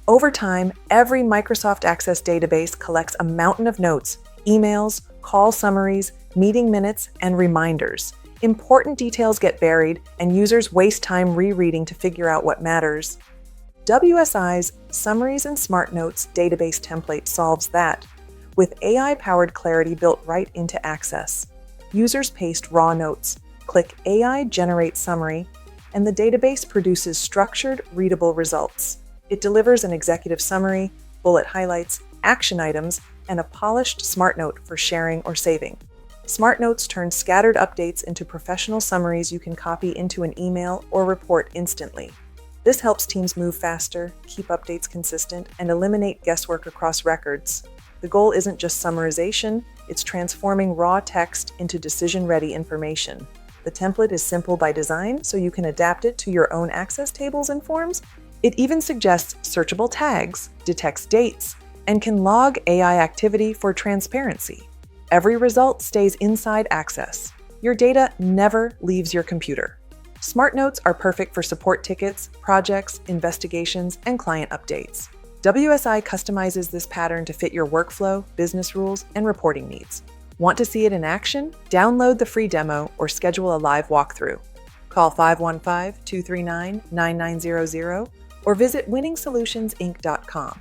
Over time, every Microsoft Access database collects a mountain of notes, emails, call summaries, meeting minutes, and reminders. Important details get buried, and users waste time rereading to figure out what matters. WSI's Summaries and Smart Notes database template solves that, with AI-powered clarity built right into Access. Users paste raw notes, click AI Generate Summary, and the database produces structured, readable results. It delivers an executive summary, bullet highlights, action items, and a polished Smart Note for sharing or saving. Smart Notes turn scattered updates into professional summaries you can copy into an email or report instantly. This helps teams move faster, keep updates consistent, and eliminate guesswork across records. The goal isn't just summarization, it's transforming raw text into decision-ready information. The template is simple by design, so you can adapt it to your own Access tables and forms. It even suggests searchable tags, detects dates, and can log AI activity for transparency. Every result stays inside Access. Your data never leaves your computer. Smart Notes are perfect for support tickets, projects, investigations, and client updates. WSI customizes this pattern to fit your workflow, business rules, and reporting needs. Want to see it in action? Download the free demo or schedule a live walkthrough. Call 515-239-9900 or visit winningsolutionsinc.com.